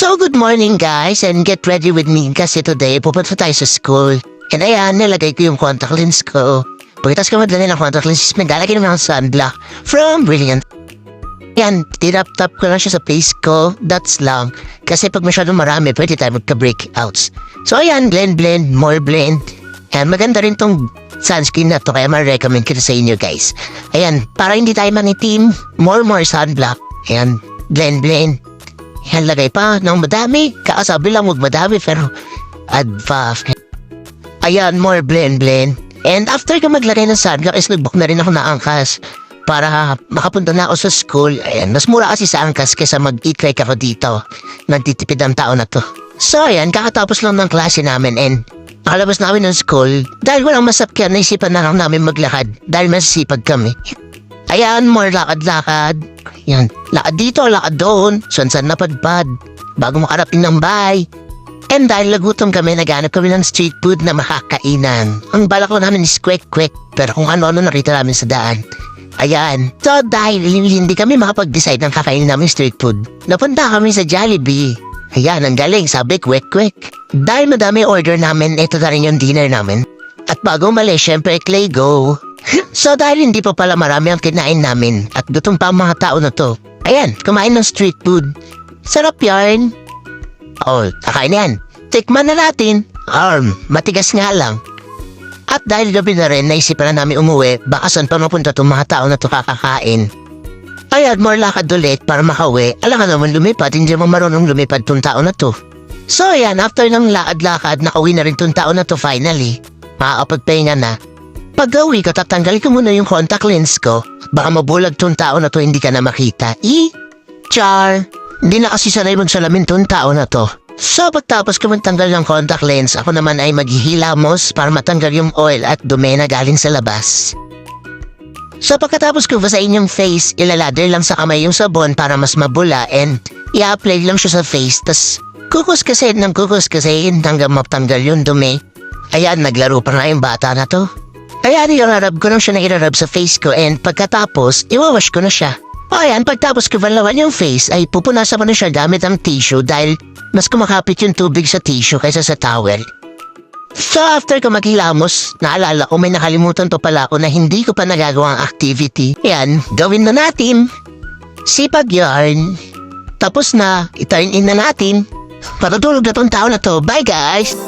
So good morning guys and get ready with me kasi today pupunta tayo sa school. And ayan, nilagay ko yung contact lens ko. Pagkatapos ko madali ng contact lens, naglalagay naman ng sunblock from Brilliant. Ayan, tinap-tap ko lang siya sa face ko, that's lang. Kasi pag masyadong marami, pwede tayo magka-breakouts. So ayan, blend, more blend. Ayan, maganda rin tong sunscreen na to, kaya ma-recommend ko sa inyo guys. Ayan, para hindi tayo manitim, more sunblock. Ayan, blend. Ayan, lagay pa ng madami. Kakasabi lang huwag madami, pero add pa. Ayan, more blend. And after ko maglagay ng sunblock, is nag-book na rin ako na angkas para makapunta na ako sa school. Ayan, mas mura kasi sa angkas kaysa mag-e-trek ako dito. Nagtitipid ang tao na to. So ayan, kakatapos lang ng klase namin and pakalabas namin ng school. Dahil walang masakyan, naisipan na lang namin maglakad dahil masisipag kami. Ayan, more lakad-lakad. Yan, lakad dito, lakad doon. Saan napadpad. Bago makarating ng bahay. And dahil nagutom kami, naghanap kami ng street food na makakainan. Ang balak ko namin is quick. Pero kung ano-ano nakita namin sa daan. Ayan. So dahil hindi kami makapag-decide ng kakainin namin street food, napunta kami sa Jollibee. Ayan, ang galing. Sabi, quick. Dahil madami order namin, ito na rin yung dinner namin. At bago umalis, syempre, Clay, go. So dahil hindi pa pala marami ang kinain namin at gutom pa ang mga tao na to. Ayan, kumain ng street food. Sarap yarn. Oh, kakain yan. Tikman na natin. Matigas nga lang. At dahil gabi na rin, naisipan na namin umuwi, baka saan pa mapunta itong mga tao na to kakakain. Ayan, more lakad ulit para makauwi. Alam ka naman lumipad, hindi mo marunong lumipad itong tao na to. So ayan, after ng lakad-lakad, nakauwi na rin itong tao na to finally. Makakapagpahinga na. Pag-uwi ko, tatanggalin ko muna yung contact lens ko. Baka mabulag tong tao na to, hindi ka na makita. Char! Hindi na kasi sanay magsalamin tong tao na to. So pagtapos ko magtanggal ng contact lens, ako naman ay maghihilamos para matanggal yung oil at dumi na galing sa labas. So pagkatapos ko basahin yung face, ilalather lang sa kamay yung sabon para mas mabula and i-apply lang siya sa face. Tas kukuskasin hanggang matanggal yung dumi. Ayan, naglaro pa nga yung bata na to. Kaya nirarab ko lang siya na irarab sa face ko and pagkatapos, iwawash ko na siya. Ayan, pagtapos ko banlawan yung face ay pupunasan ko na siya gamit ang tissue dahil mas kumakapit yung tubig sa tissue kaysa sa towel. So after ko maghilamos, naalala ko may nakalimutan to pala ako na hindi ko pa nagagawang activity. Ayan, gawin na natin. Sipag yarn. Tapos na, i-turn in na natin. Patutulog na tong tao na to. Bye guys!